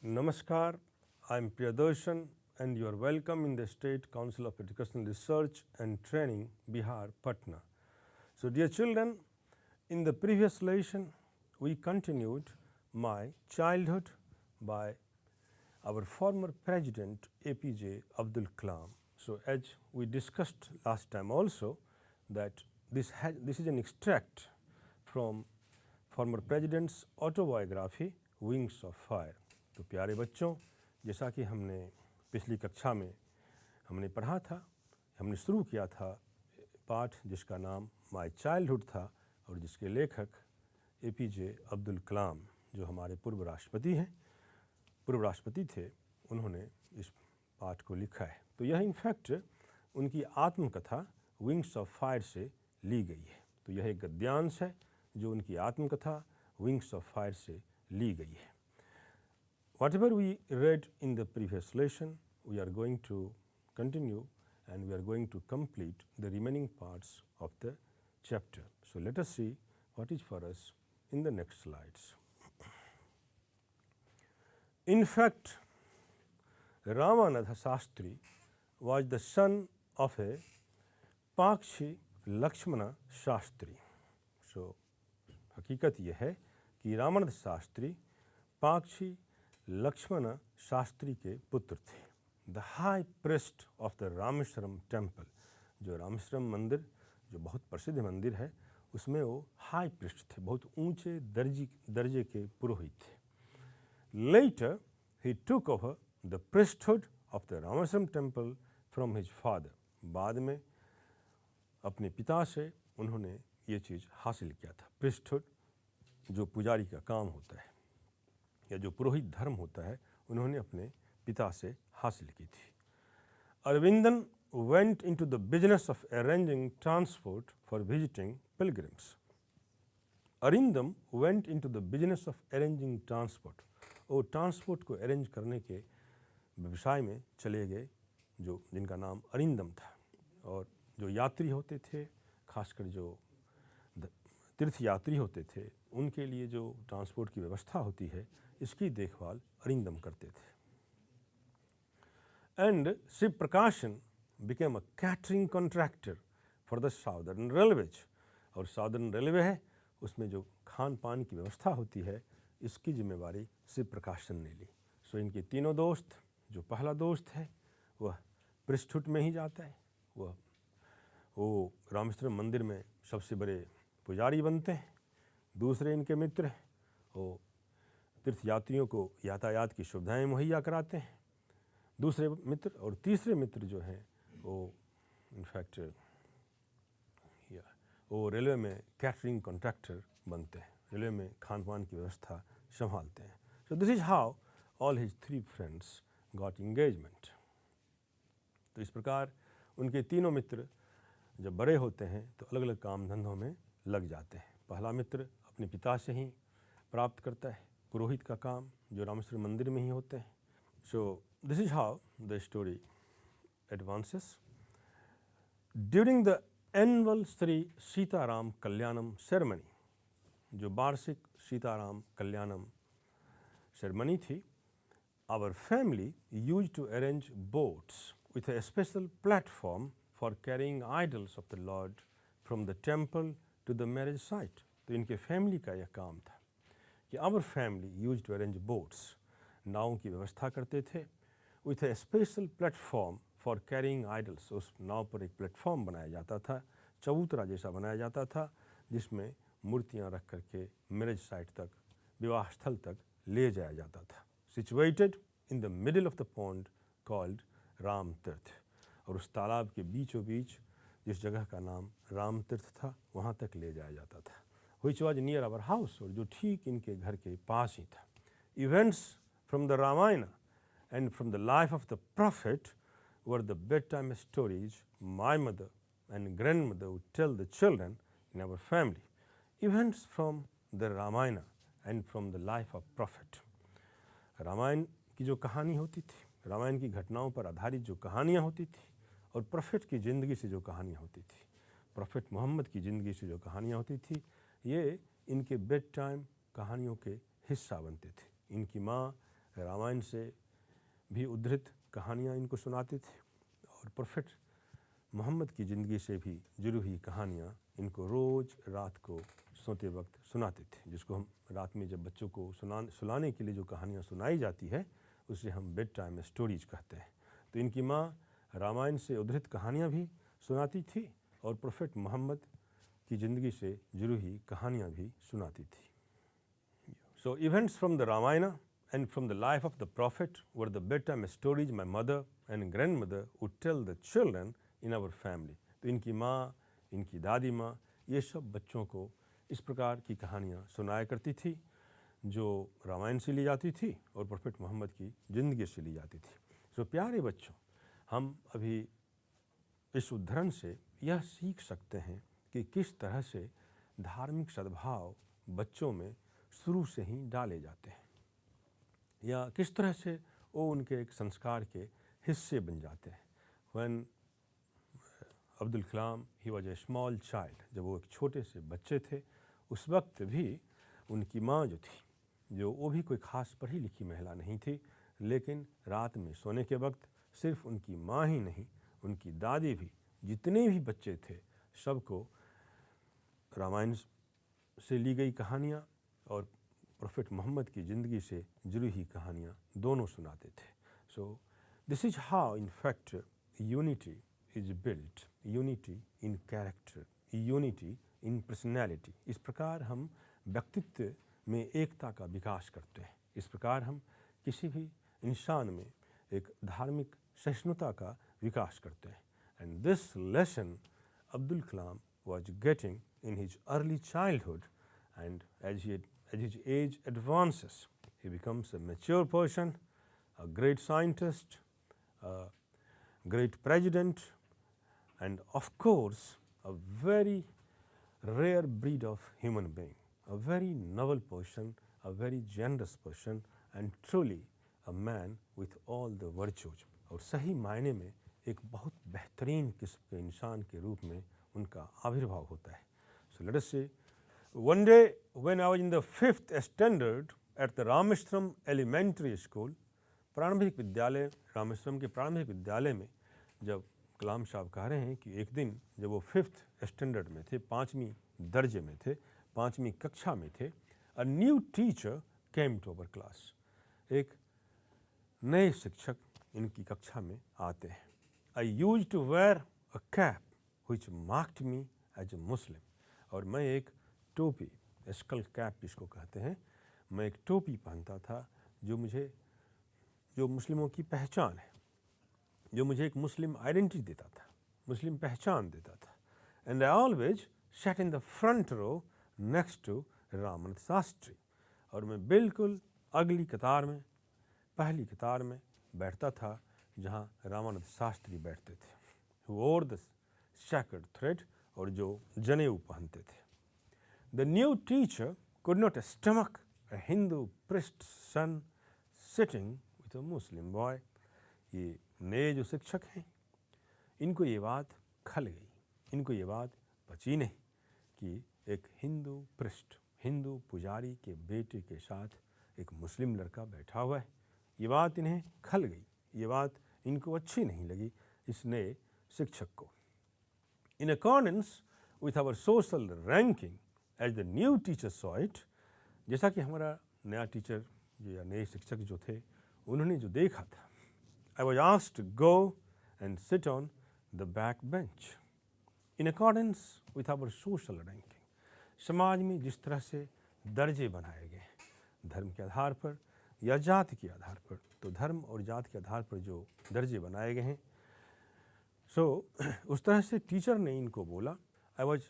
Namaskar, I am Priyadarshan and you are welcome in the State Council of Educational Research and Training, Bihar, Patna. So dear children, in the previous lesson we continued my childhood by our former President APJ Abdul Kalam. So as we discussed last time also that this is an extract from former President's autobiography Wings of Fire. तो प्यारे बच्चों, जैसा कि हमने पिछली कक्षा में हमने पढ़ा था, हमने शुरू किया था पाठ जिसका नाम माय चाइल्डहुड था और जिसके लेखक एपीजे अब्दुल कलाम जो हमारे पूर्व राष्ट्रपति थे, उन्होंने इस पाठ को लिखा है। तो यह इनफैक्ट उनकी आत्मकथा विंग्स ऑफ फायर से ली गई है। तो यह एक गद्यांश है जो उनकी आत्मकथा विंग्स ऑफ फायर से ली गई है। Whatever we read in the previous lesson, we are going to continue and we are going to complete the remaining parts of the chapter. So let us see what is for us in the next slides. In fact, Ramanatha Shastri was the son of a Pakshi Lakshmana Shastri. So हकीकत यह है कि रामानंद शास्त्री पाक्षी लक्ष्मण शास्त्री के पुत्र थे। The high priest of the Rameswaram temple, जो रामेश्वरम मंदिर जो बहुत प्रसिद्ध मंदिर है, उसमें वो हाई प्रिस्ट थे, बहुत ऊंचे दर्जे के पुरोहित थे। लेटर ही took over the priesthood of the Rameswaram temple from his father. बाद में अपने पिता से उन्होंने ये चीज़ हासिल किया था। प्रिस्टहुड जो पुजारी का काम होता है या जो पुरोहित धर्म होता है, उन्होंने अपने पिता से हासिल की थी। Aravindan went into the business of arranging transport for visiting pilgrims. Arindam went into the business of arranging transport, वो ट्रांसपोर्ट को अरेंज करने के व्यवसाय में चले गए, जो जिनका नाम अरिंदम था। और जो यात्री होते थे, खासकर जो तीर्थ यात्री होते थे, उनके लिए जो ट्रांसपोर्ट की व्यवस्था होती है, इसकी देखभाल अरिंदम करते थे। एंड शिव प्रकाशन became a catering contractor for the southern railways. और साउदर्न रेलवे है, उसमें जो खान पान की व्यवस्था होती है, इसकी जिम्मेवारी शिव प्रकाशन ने ली। सो इनके तीनों दोस्त, जो पहला दोस्त है वह प्रिस्टहुड में ही जाता है, वो रामेश्वरम मंदिर में सबसे बड़े पुजारी बनते हैं। दूसरे इनके मित्र वो तीर्थ यात्रियों को यातायात की सुविधाएं मुहैया कराते हैं, दूसरे मित्र। और तीसरे मित्र जो हैं वो इनफैक्ट वो रेलवे में कैटरिंग कॉन्ट्रैक्टर बनते हैं, रेलवे में खान पान की व्यवस्था संभालते हैं। So this is how all his three friends got engagement. तो इस प्रकार उनके तीनों मित्र जब बड़े होते हैं तो अलग अलग काम धंधों में लग जाते हैं। पहला मित्र अपने पिता से ही प्राप्त करता है पुरोहित का काम, जो रामेश्वर मंदिर में ही होते हैं। So this is how the story advances. During the annual Shri Sitarama Kalyanam ceremony, जो वार्षिक सीताराम कल्याणम सेरेमनी थी, our family used to arrange boats with a special platform for carrying idols of the Lord from the temple to the marriage site. तो इनके family का यह काम था कि our family used to arrange boats, नावों की व्यवस्था करते थे, with a special platform for carrying idols। उस नाव पर एक प्लेटफॉर्म बनाया जाता था, चबूतरा जैसा बनाया जाता था, जिसमें मूर्तियाँ रख करके मैरिज साइट तक, विवाह स्थल तक ले जाया जाता था। Situated in the middle of the pond called Ram तीर्थ, और उस तालाब के बीचों बीच जिस जगह का नाम राम तीर्थ था, वहाँ तक ले जाया जाता था। Which was near our house, और जो ठीक इनके घर के पास ही था। Events from the Ramayan and from the life of the prophet were the bed time stories my mother and grandmother would tell the children in our family. Events from the Ramayan and from the life of prophet, Ramayan की जो कहानी होती थी, रामायण की घटनाओं पर आधारित जो कहानियाँ होती थी, और प्रोफेट की ज़िंदगी से जो कहानियाँ होती थी, प्रोफेट मोहम्मद की ज़िंदगी से जो कहानियाँ होती थी, ये इनके बेड टाइम कहानियों के हिस्सा बनते थे। इनकी माँ रामायण से भी उद्धृत कहानियाँ इनको सुनाते थे और प्रोफेट मोहम्मद की ज़िंदगी से भी जुड़ी हुई कहानियाँ इनको रोज़ रात को सोते वक्त सुनाते थे, जिसको हम रात में जब बच्चों को सुलाने के लिए जो कहानियाँ सुनाई जाती है उसे हम बेड टाइम स्टोरीज कहते हैं। तो इनकी माँ रामायण से उद्धृत कहानियाँ भी सुनाती थी और प्रोफेट मोहम्मद की ज़िंदगी से जुड़ी हुई कहानियाँ भी सुनाती थी। So events from the Ramayana and from the life of the prophet were the bedtime stories my mother and grandmother would tell the children in our family. तो इनकी माँ, इनकी दादी माँ, ये सब बच्चों को इस प्रकार की कहानियाँ सुनाया करती थी जो रामायण से ली जाती थी और प्रोफेट मोहम्मद की ज़िंदगी से ली जाती थी। सो प्यारे बच्चों, हम अभी इस उद्धरण से यह सीख सकते हैं कि किस तरह से धार्मिक सद्भाव बच्चों में शुरू से ही डाले जाते हैं या किस तरह से वो उनके एक संस्कार के हिस्से बन जाते हैं। When Abdul Kalam he was a small child, जब वो एक छोटे से बच्चे थे, उस वक्त भी उनकी माँ जो थी, जो वो भी कोई ख़ास पढ़ी लिखी महिला नहीं थी, लेकिन रात में सोने के वक्त सिर्फ उनकी माँ ही नहीं, उनकी दादी भी, जितने भी बच्चे थे, सबको रामायण से ली गई कहानियाँ और प्रोफेट मोहम्मद की ज़िंदगी से जुड़ी हुई कहानियाँ दोनों सुनाते थे। So this is how in fact unity is built, unity in character, unity in personality. इस प्रकार हम व्यक्तित्व में एकता का विकास करते हैं। इस प्रकार हम किसी भी इंसान में एक धार्मिक सहिष्णुता का विकास करते हैं। And this lesson Abdul Kalam was getting in his early childhood, and as his age advances, he becomes a mature person, a great scientist, a great president, and of course a very rare breed of human being, a very noble person, a very generous person, and truly a man with all the virtues. और सही मायने में एक बहुत बेहतरीन किस्म के इंसान के रूप में उनका आविर्भाव होता है। So let us say, one day when I was in the 5th standard at the Rameswaram elementary school, प्रारंभिक विद्यालय, रामेश्वरम के प्रारंभिक विद्यालय में जब कलाम साहब कह रहे हैं कि एक दिन जब वो 5th स्टैंडर्ड में थे, 5वीं दर्जे में थे, 5वीं कक्षा में थे, a new teacher came to our class. एक नए शिक्षक इनकी कक्षा में आते हैं। I used to wear a cap which marked me as a Muslim. और मैं एक टोपी, स्कल कैप जिसको कहते हैं, मैं एक टोपी पहनता था जो मुस्लिमों की पहचान है, जो मुझे एक मुस्लिम आइडेंटिटी देता था, मुस्लिम पहचान देता था। And I always sat in the front row next to Ramanand Shastri. और मैं बिल्कुल अगली कतार में, पहली कतार में बैठता था जहाँ रामानंद शास्त्री बैठते थे, who wore the sacred thread, और जो जनेऊ पहनते थे। The new teacher could not stomach a Hindu priest's son sitting with a Muslim boy. ये नए जो शिक्षक हैं, इनको ये बात खल गई, इनको ये बात बची नहीं कि एक हिंदू प्रिस्ट, हिंदू पुजारी के बेटे के साथ एक मुस्लिम लड़का बैठा हुआ है। ये बात इन्हें खल गई, ये बात इनको अच्छी नहीं लगी इस नए शिक्षक को। In accordance with our social ranking as the new teacher saw it, जैसा कि हमारा नया टीचर या नए शिक्षक जो थे उन्होंने जो देखा था, I was asked to go and sit on the back bench. In accordance with our social ranking, समाज में जिस तरह से दर्जे बनाए गए हैं, धर्म के आधार पर या जाति के आधार पर, तो धर्म और जाति के आधार पर जो दर्जे बनाए गए हैं, उस तरह से टीचर ने इनको बोला, I was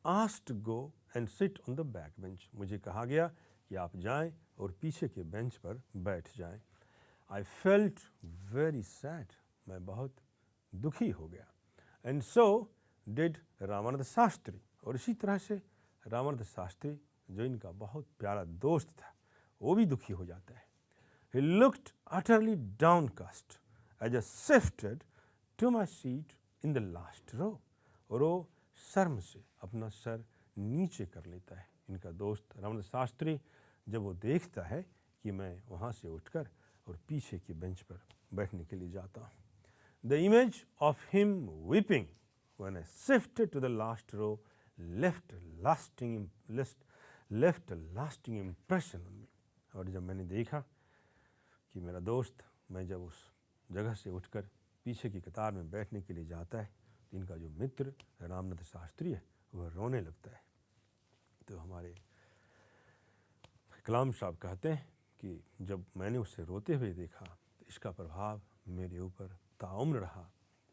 asked to go and sit on the back bench. मुझे कहा गया कि आप जाएं और पीछे के बेंच पर बैठ जाएं। आई फेल्ट वेरी सैड, मैं बहुत दुखी हो गया। And so did Ramanand Shastri, और इसी तरह से रामानंद शास्त्री जो इनका बहुत प्यारा दोस्त था, वो भी दुखी हो जाता है। He looked utterly downcast as I shifted to my seat in the last row. और वो शर्म से अपना सर नीचे कर लेता है। इनका दोस्त रामानंद शास्त्री जब वो देखता है कि मैं वहाँ से उठकर और पीछे की बेंच पर बैठने के लिए जाता हूँ. The image of him weeping when I shifted to the last row left a lasting impression on me. और जब मैंने देखा कि मेरा दोस्त, मैं जब उस जगह से उठकर पीछे की कतार में बैठने के लिए जाता है, तो इनका जो मित्र रामनाथ शास्त्री है वह रोने लगता है. तो हमारे कलाम साहब कहते हैं कि जब मैंने उसे रोते हुए देखा तो इसका प्रभाव मेरे ऊपर ताउम्र रहा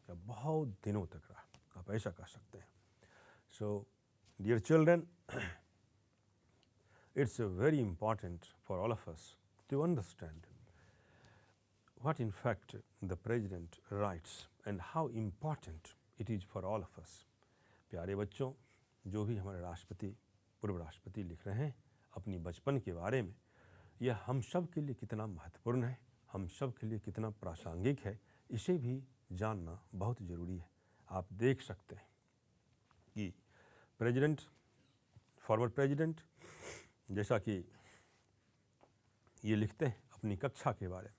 या बहुत दिनों तक रहा, आप ऐसा कह सकते हैं. So dear children, it's very important for all of us to understand what in fact the president writes and how important it is for all of us. प्यारे बच्चों, जो भी हमारे राष्ट्रपति, पूर्व राष्ट्रपति लिख रहे हैं अपनी बचपन के बारे में, यह हम सब के लिए कितना महत्वपूर्ण है, हम सब के लिए कितना प्रासंगिक है, इसे भी जानना बहुत ज़रूरी है. आप देख सकते हैं कि प्रेसिडेंट, फॉर्मर प्रेसिडेंट, जैसा कि ये लिखते हैं अपनी कक्षा के बारे में,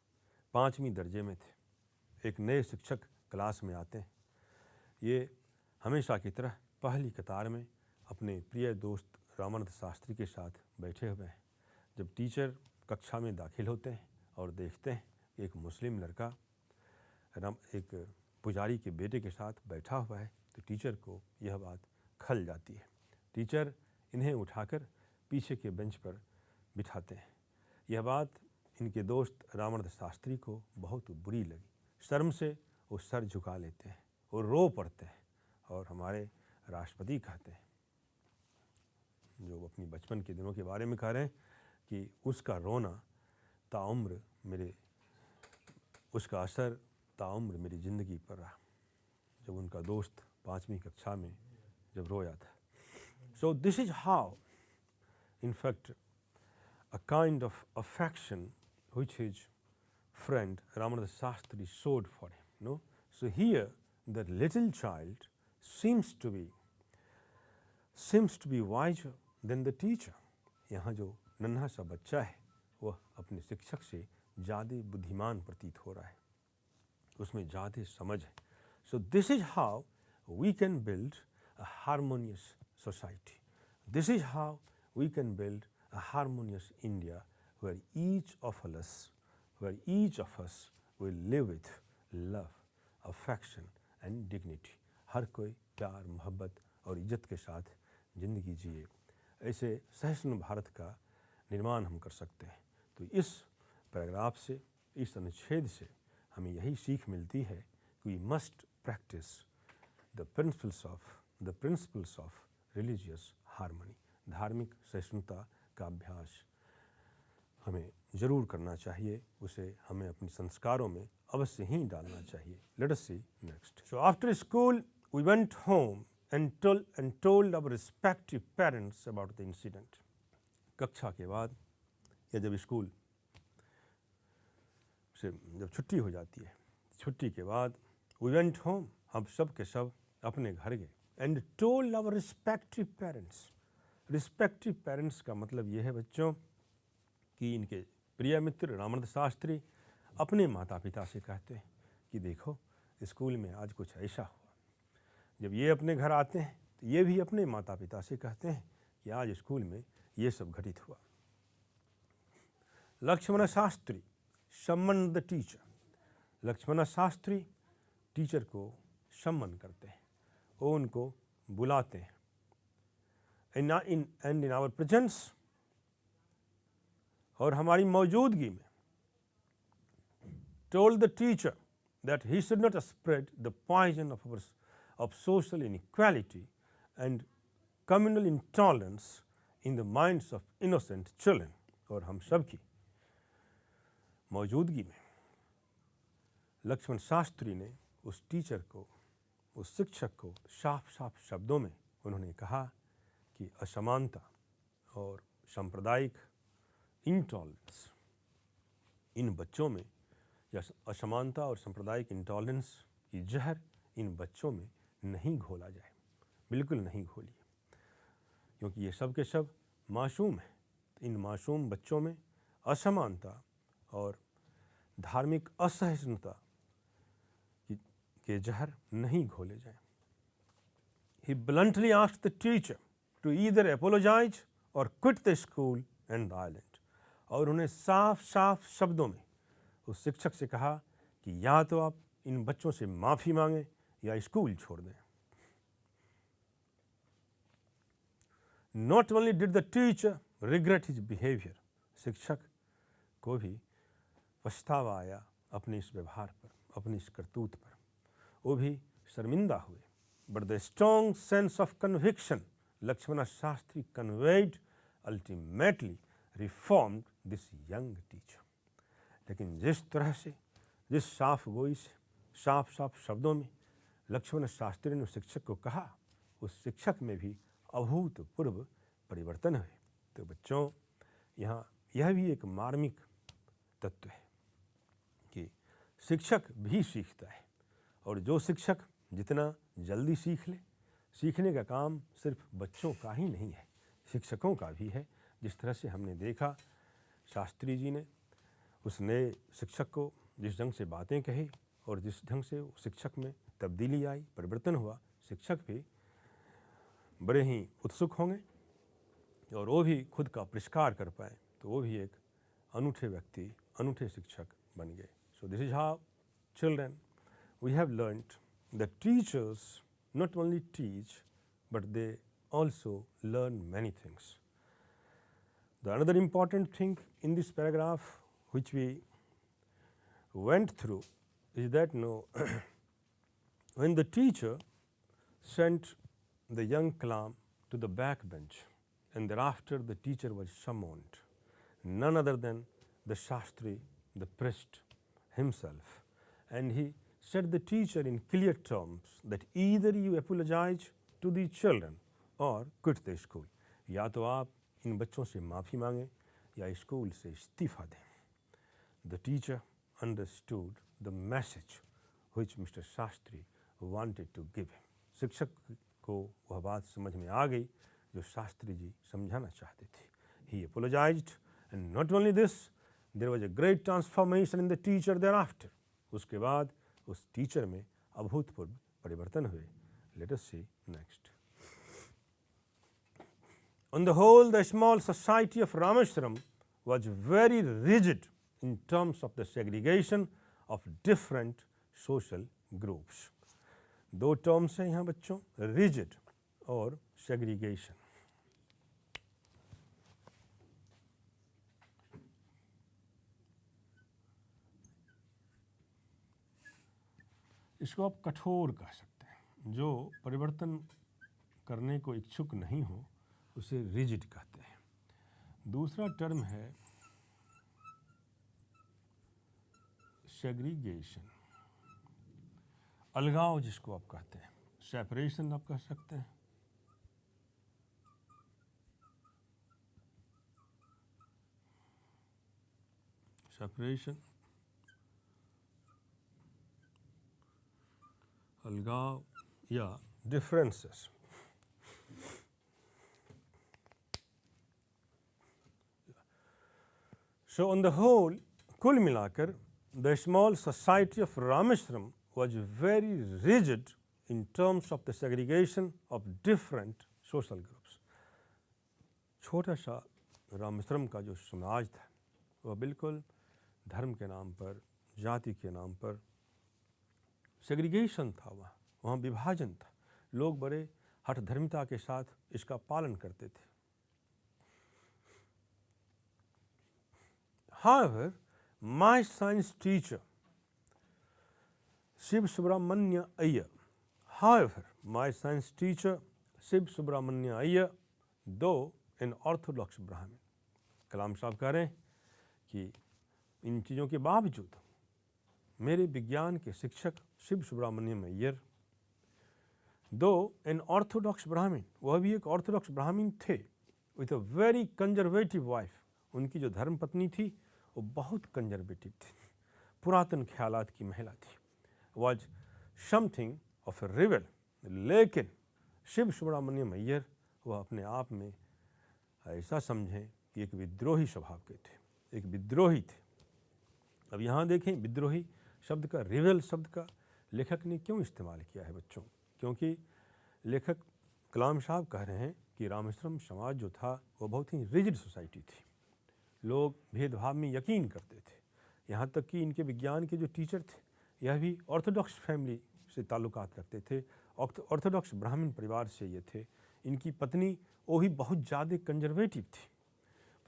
5वीं दर्जे में थे, एक नए शिक्षक क्लास में आते हैं. ये हमेशा की तरह पहली कतार में अपने प्रिय दोस्त रामानंद शास्त्री के साथ बैठे हुए हैं. जब टीचर कक्षा में दाखिल होते हैं और देखते हैं कि एक मुस्लिम लड़का एक पुजारी के बेटे के साथ बैठा हुआ है, तो टीचर को यह बात खल जाती है. टीचर इन्हें उठाकर पीछे के बेंच पर बिठाते हैं. यह बात इनके दोस्त रामानंद शास्त्री को बहुत बुरी लगी. शर्म से वो सर झुका लेते हैं और रो पड़ते हैं. और हमारे राष्ट्रपति कहते हैं, जो अपनी बचपन के दिनों के बारे में कह रहे हैं, कि उसका रोना ताउम्र मेरे, उसका असर ताउम्र मेरी ज़िंदगी पर रहा. जब उनका दोस्त 5वीं कक्षा में जब रोया था. सो this is how in fact a kind of affection which his friend Ramananda Shastri showed for him. No? So here the little child seems to be wiser than the teacher. यहाँ जो नन्हा सा बच्चा है वह अपने शिक्षक से ज़्यादा बुद्धिमान प्रतीत हो रहा है, उसमें ज़्यादा समझ है. So this is how we can build a harmonious society. This is how we can build a harmonious India where each of us will live with love, affection and dignity. हर कोई प्यार, मोहब्बत और इज्जत के साथ ज़िंदगी जिए. ऐसे सहिष्णु भारत का निर्माण हम कर सकते हैं. तो इस पैराग्राफ से, इस अनुच्छेद से हमें यही सीख मिलती है कि we must practice the principles of religious harmony. धार्मिक सहिष्णुता का अभ्यास हमें ज़रूर करना चाहिए, उसे हमें अपने संस्कारों में अवश्य ही डालना चाहिए. Let us see next. So after school we went home and told our respective parents about the incident. कक्षा के बाद या जब स्कूल से जब छुट्टी हो जाती है, छुट्टी के बाद we went home, हम सब के सब अपने घर गए. And told our respective parents. Respective parents का मतलब ये है बच्चों कि इनके प्रिय मित्र रामानंद शास्त्री अपने माता पिता से कहते हैं कि देखो स्कूल में आज कुछ ऐसा हुआ. जब ये अपने घर आते हैं तो ये भी अपने माता पिता से कहते हैं कि आज स्कूल में ये सब घटित हुआ. लक्ष्मण शास्त्री सम्मान the teacher. Laxman Shastri teacher को सम्मान करते हैं, वो उनको बुलाते हैं. and in our presence, और हमारी मौजूदगी में, told the teacher that he should not spread the poison of social inequality and communal intolerance in the minds of innocent children. और हम सब की मौजूदगी में लक्ष्मण शास्त्री ने उस टीचर को, उस शिक्षक को साफ साफ शब्दों में उन्होंने कहा कि असमानता और सांप्रदायिक इंटॉलरेंस इन बच्चों में, या असमानता और सांप्रदायिक इंटॉलरेंस की जहर इन बच्चों में नहीं घोला जाए, बिल्कुल नहीं घोलिए, क्योंकि ये सब के सब मासूम हैं. इन मासूम बच्चों में असमानता और धार्मिक असहिष्णुता के जहर नहीं घोले जाएं। He bluntly asked the teacher to either apologize or quit the school and the island. और उन्हें साफ साफ शब्दों में उस शिक्षक से कहा कि या तो आप इन बच्चों से माफ़ी मांगें या स्कूल छोड़ दें। Not only did the teacher regret his behavior, शिक्षक को भी पछतावा आया अपने इस व्यवहार पर, अपनी इस करतूत पर, वो भी शर्मिंदा हुए। But the strong sense of conviction Lakshmana Shastri conveyed ultimately reformed this young teacher. लेकिन जिस तरह से, जिस साफ गोई से, साफ साफ शब्दों में लक्ष्मण शास्त्री ने शिक्षक को कहा, उस शिक्षक में भी अभूतपूर्व परिवर्तन हुए। तो बच्चों, यहाँ यह भी एक मार्मिक तत्व है कि शिक्षक भी सीखता है, और जो शिक्षक जितना जल्दी सीख ले, सीखने का काम सिर्फ बच्चों का ही नहीं है, शिक्षकों का भी है। जिस तरह से हमने देखा शास्त्री जी ने उस नए शिक्षक को जिस ढंग से बातें कही और जिस ढंग से शिक्षक में तब्दीली आई, परिवर्तन हुआ, शिक्षक भी बड़े ही उत्सुक होंगे और वो भी खुद का परिष्कार कर पाए, तो वो भी एक अनूठे व्यक्ति, अनूठे शिक्षक बन गए। So this is how children we have learned that teachers not only teach but they also learn many things. The another important thing in this paragraph which we went through is that when the teacher sent the young Kalam to the back bench and thereafter the teacher was summoned, none other than the Shastri, the priest himself, and he said the teacher in clear terms that either you apologize to the children or quit the school. या तो आप इन बच्चों से माफ़ी मांगें या school से इस्तीफ़ा दें। The teacher understood the message which Mr. Shastri wanted to give him. शिक्षक को वह बात समझ में आ गई जो शास्त्री जी समझाना चाहते थे। He apologized and not only this, there was a great transformation in the teacher thereafter. उसके बाद उस टीचर में अभूतपूर्व परिवर्तन हुए। Let us see next. On the whole, the small society of Rameshwaram was very rigid in terms of the segregation of different social groups. दो terms हैं यहाँ बच्चों, rigid और segregation. इसको आप कठोर कह सकते हैं। जो परिवर्तन करने को इच्छुक नहीं हो उसे रिजिड कहते हैं। दूसरा टर्म है सेग्रीगेशन, अलगाव जिसको आप कहते हैं, सेपरेशन आप कह सकते हैं। सेपरेशन, अलगाव या differences. So on the whole, कुल मिलाकर the small society of Rameshwaram was very rigid in terms of the segregation of different social groups. छोटा सा रामेश्वरम का जो समाज था वह बिल्कुल धर्म के नाम पर, जाति के नाम पर सेग्रीगेशन था। वहाँ विभाजन था। लोग बड़े हठधर्मिता के साथ इसका पालन करते थे। However, my science teacher Shiv Subramanya Iyer, though an orthodox Brahmin, कलाम साहब कह रहे हैं कि इन चीज़ों के बावजूद मेरे विज्ञान के शिक्षक शिव सुब्रमण्यम अय्यर, दो एन ऑर्थोडॉक्स ब्राह्मण, वह भी एक ऑर्थोडॉक्स ब्राह्मण थे, with a very conservative wife, उनकी जो धर्म पत्नी थी वो बहुत कंजर्वेटिव थी, पुरातन ख्यालात की महिला थी, was something of A rebel. लेकिन शिव सुब्रमण्यम अय्यर वह अपने आप में ऐसा समझें कि एक विद्रोही स्वभाव के थे। एक विद्रोही थे। अब यहाँ देखें विद्रोही शब्द का, रिबेल शब्द का लेखक ने क्यों इस्तेमाल किया है बच्चों? क्योंकि लेखक कलाम साहब कह रहे हैं कि रामेश्वरम समाज जो था वो बहुत ही रिजिड सोसाइटी थी। लोग भेदभाव में यकीन करते थे। यहाँ तक कि इनके विज्ञान के जो टीचर थे यह भी ऑर्थोडॉक्स फैमिली से ताल्लुकात रखते थे, ऑर्थोडॉक्स ब्राह्मण परिवार से ये थे। इनकी पत्नी वो भी बहुत ज़्यादा कंजर्वेटिव थी,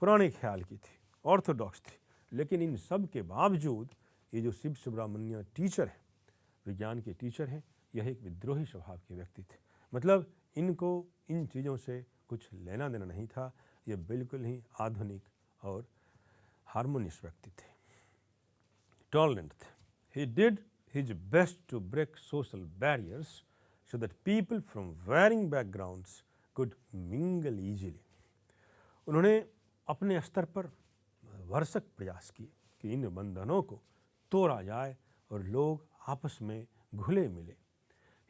पुराने ख्याल की थी, ऑर्थोडॉक्स थी। लेकिन इन सब के बावजूद ये जो शिव सुब्रमण्य टीचर हैं, विज्ञान के टीचर हैं, यह एक विद्रोही स्वभाव के व्यक्ति थे। मतलब इनको इन चीज़ों से कुछ लेना देना नहीं था। ये बिल्कुल ही आधुनिक और हार्मोनियस व्यक्ति थे, टॉलरेंट थे। He did his best to break social barriers so that people from varying backgrounds could mingle easily. उन्होंने अपने स्तर पर भरसक प्रयास किए कि इन बंधनों को तोड़ा जाए और लोग आपस में घुले मिले।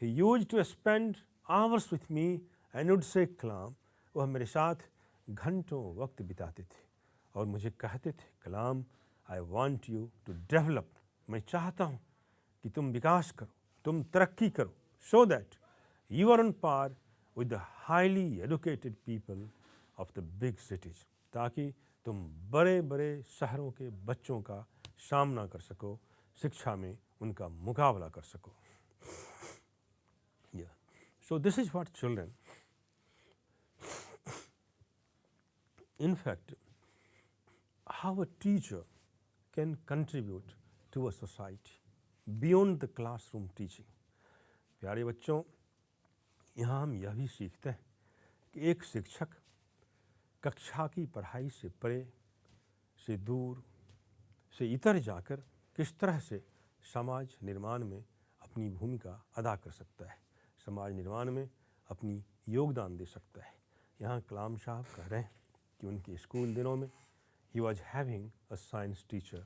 He used to spend hours with me and would say कलाम, वह मेरे साथ घंटों वक्त बिताते थे और मुझे कहते थे कलाम, I want you to develop, मैं चाहता हूँ कि तुम विकास करो, तुम तरक्की करो, so that you are on par with the highly educated people of the big cities, ताकि तुम बड़े बड़े शहरों के बच्चों का सामना कर सको, शिक्षा में उनका मुकाबला कर सको। Yeah. So this is what children, in fact, how a teacher can contribute to a society beyond the classroom teaching. प्यारे बच्चों, यहाँ हम यह भी सीखते हैं कि एक शिक्षक कक्षा की पढ़ाई से परे, से दूर, से इतर जाकर किस तरह से समाज निर्माण में अपनी भूमिका अदा कर सकता है, समाज निर्माण में अपनी योगदान दे सकता है। यहाँ कलाम साहब कह रहे हैं कि उनके स्कूल दिनों में he was having a science teacher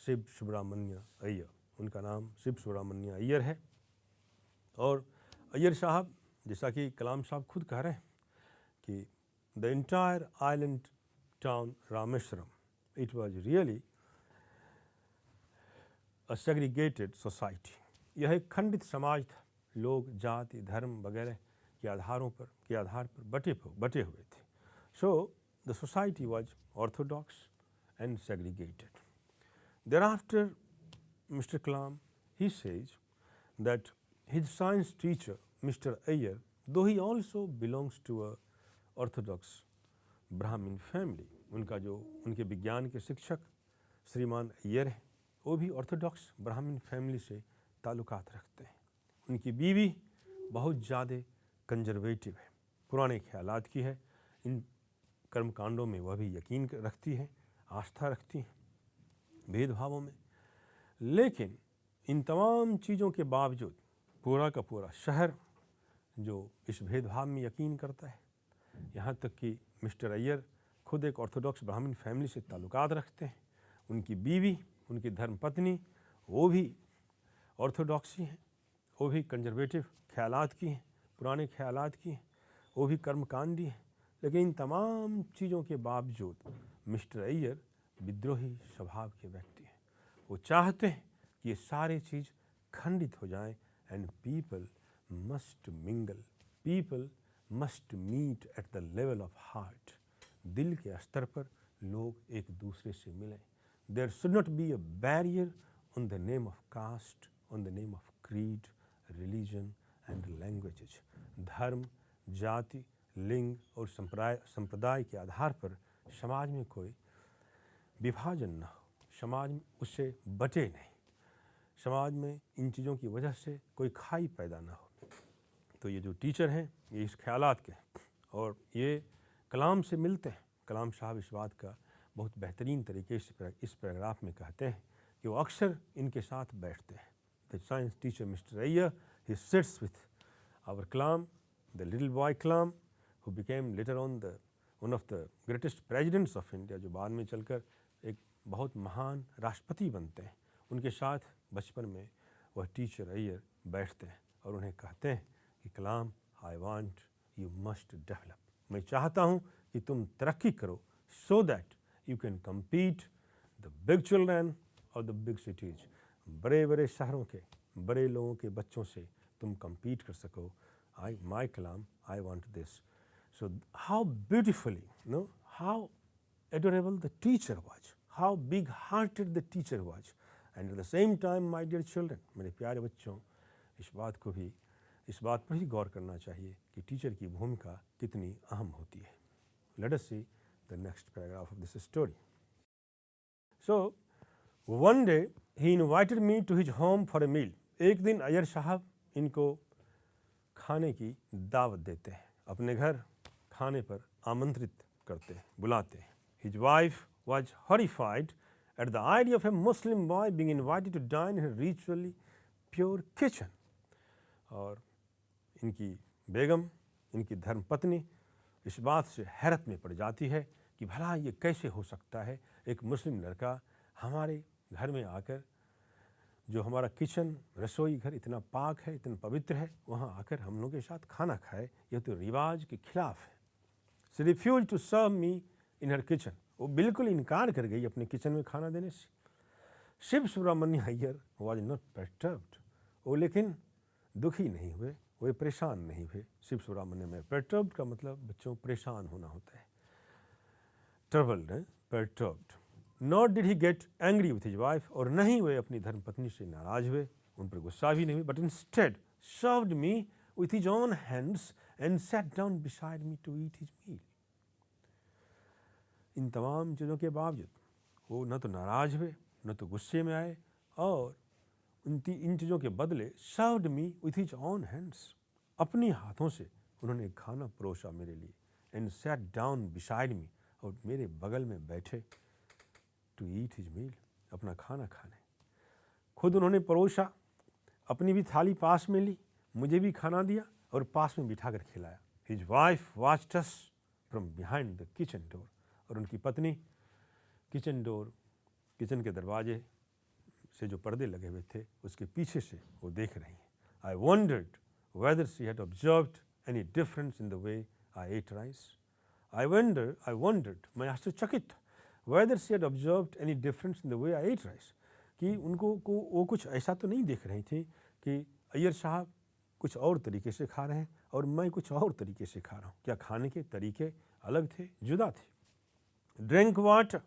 Shiva Subramania Iyer. उनका नाम शिव सुब्रमण्य अय्यर है। और अय्यर साहब, जैसा कि कलाम साहब खुद कह रहे हैं कि the entire island town Rameswaram, it was really a segregated society. यह एक खंडित समाज था। लोग जाति, धर्म वगैरह के आधार पर बटे हुए थे। So the society was Orthodox and segregated. Thereafter, Mr. Kalam, he says that his science teacher, Mr. Iyer, though he also belongs to a orthodox Brahmin family, उनके विज्ञान के शिक्षक श्रीमान अय्यर हैं, वो भी ऑर्थोडॉक्स ब्राह्मण फैमिली से ताल्लुकात रखते हैं। उनकी बीवी बहुत ज़्यादा कंजर्वेटिव है, पुराने ख्यालात की है। इन कर्मकांडों में वह भी यकीन रखती है, आस्था रखती है, भेदभावों में। लेकिन इन तमाम चीज़ों के बावजूद पूरा का पूरा शहर जो इस भेदभाव में यकीन करता है, यहाँ तक कि मिस्टर अय्यर खुद एक ऑर्थोडॉक्स ब्राह्मण फैमिली से ताल्लुकात रखते हैं। उनकी बीवी, उनकी धर्मपत्नी, वो भी ऑर्थोडॉक्सी हैं, वो भी कंजर्वेटिव ख्यालात की हैं, पुराने ख्यालात की हैं, वो भी कर्मकांडी हैं। लेकिन इन तमाम चीज़ों के बावजूद मिस्टर अय्यर विद्रोही स्वभाव के व्यक्ति हैं। वो चाहते हैं कि ये सारी चीज़ खंडित हो जाएं and people must mingle, people must meet at the level of heart. दिल के स्तर पर लोग एक दूसरे से मिलें। There should not be a barrier on the name of caste, on the name of creed, religion and languages. धर्म, जाति, लिंग और संप्रदाय के आधार पर समाज में कोई विभाजन न हो, समाज में उससे बटे नहीं, समाज में इन चीज़ों की वजह से कोई खाई पैदा ना हो। तो ये जो टीचर हैं ये इस ख्यालात के हैं और ये कलाम से मिलते हैं। कलाम साहब इस बात का बहुत बेहतरीन तरीके से इस पैराग्राफ में कहते हैं कि वो अक्सर इनके साथ बैठते हैं। The science teacher mister Iyer, he sits with our Kalam, the little boy Kalam, who became later on one of the greatest presidents of India, जो बाद में चलकर एक बहुत महान राष्ट्रपति बनते हैं। उनके साथ बचपन में वह टीचर अय्यर बैठते हैं और उन्हें कहते हैं कि Kalam, I want you must develop, मैं चाहता हूँ कि तुम तरक्की करो, so that you can compete the big children और द बिग सिटीज, बड़े बड़े शहरों के बड़े लोगों के बच्चों से तुम compete कर सको. My kalam, I want this. So how beautifully, how adorable the teacher was, how big hearted the teacher was, and at the same time, my dear children, मेरे प्यारे बच्चों, इस बात पर ही गौर करना चाहिए कि टीचर की भूमिका कितनी अहम होती है. Let us see the next paragraph of this story. So one day he invited me to his home for a meal. एक दिन अय्यर साहब इनको खाने की दावत देते हैं, अपने घर खाने पर आमंत्रित करते हैं, बुलाते हैं. His wife was horrified at the idea of a Muslim boy being invited to dine in a ritually pure kitchen. और इनकी बेगम, इनकी धर्मपत्नी इस बात से हैरत में पड़ जाती है कि भला ये कैसे हो सकता है, एक मुस्लिम लड़का हमारे घर में आकर, जो हमारा किचन रसोई घर इतना पाक है, इतना पवित्र है, वहाँ आकर हम लोगों के साथ खाना खाए. यह तो रिवाज के खिलाफ है. She refused to serve me in her kitchen. वो बिल्कुल इनकार कर गई अपने किचन में खाना देने से. Shiv Subramania Iyer was not perturbed. वो लेकिन दुखी नहीं हुए, वे परेशान नहीं हुए. शिव सुब्रमण्य में perturbed का मतलब बच्चों परेशान होना होता है. Troubled, perturbed. Nor did he get angry with his wife. और नहीं वे अपनी धर्मपत्नी से नाराज हुए, उन पर गुस्सा भी नहीं हुए. But instead served me with his own hands and sat down beside me to eat his meal. इन तमाम चीज़ों के बावजूद वो न तो नाराज हुए, न तो गुस्से में आए, और इन चीज़ों के बदले served me with his own hands, अपनी हाथों से उन्होंने खाना परोसा मेरे लिए. And sat down beside me, और मेरे बगल में बैठे to eat his meal, अपना खाना खाने. खुद उन्होंने परोसा, अपनी भी थाली पास में ली, मुझे भी खाना दिया और पास में बिठा कर खिलाया. His wife watched us from behind the kitchen door. और उनकी पत्नी किचन के दरवाजे से जो पर्दे लगे हुए थे उसके पीछे से वो देख रही हैं. I wondered whether she had observed any difference in the way I ate rice. I wondered, मैं आश्चर्यचकित whether she had observed any difference in the way I ate rice. कि वो कुछ ऐसा तो नहीं देख रही थी कि अय्यर साहब कुछ और तरीके से खा रहे हैं और मैं कुछ और तरीके से खा रहा हूँ. क्या खाने के तरीके अलग थे, जुदा थे. Drink water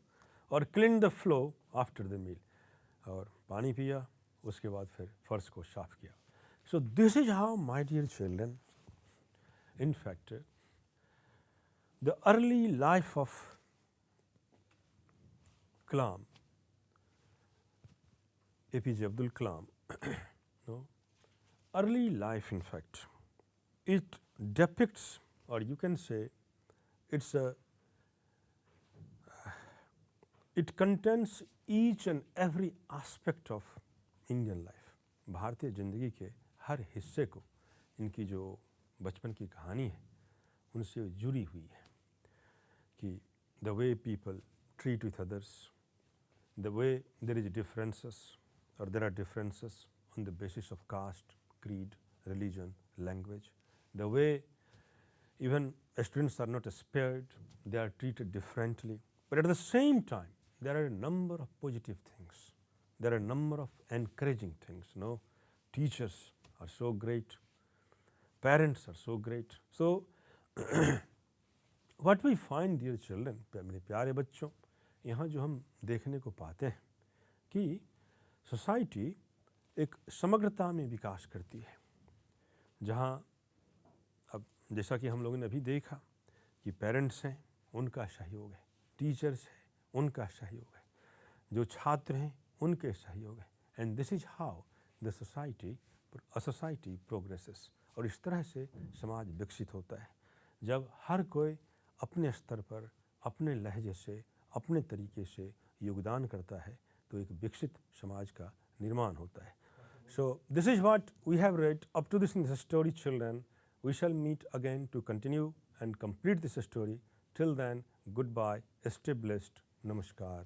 और clean the floor after the meal. और पानी पिया, उसके बाद फिर फर्श को साफ किया. So this is how, my dear children, in fact, the early life of Kalam, APJ Abdul Kalam, early life, in fact, it depicts, or you can say, it contains each and every aspect of Indian life. भारतीय ज़िंदगी के हर हिस्से को इनकी जो बचपन की कहानी है उनसे जुड़ी हुई है. कि the way people treat with others, the way there is differences, or there are differences on the basis of caste, creed, religion, language, the way even students are not spared, they are treated differently. But at the same time, there are a number of positive things. There are a number of encouraging things. Teachers are so great. Parents are so great. So, what we find, dear children, मेरे प्यारे बच्चों, यहाँ जो हम देखने को पाते हैं कि सोसाइटी एक समग्रता में विकास करती है, जहाँ अब जैसा कि हम लोगों ने अभी देखा कि पेरेंट्स हैं, उनका सहयोग है, टीचर्स हैं, उनका सहयोग है, जो छात्र हैं उनके सहयोग है. And this is how the society progresses. और इस तरह से समाज विकसित होता है जब हर कोई अपने स्तर पर, अपने लहजे से, अपने तरीके से योगदान करता है, तो एक विकसित समाज का निर्माण होता है. So this is what we have read up to this in this story, children. We shall meet again to continue and complete this story. Till then, goodbye, stay blessed, namaskar.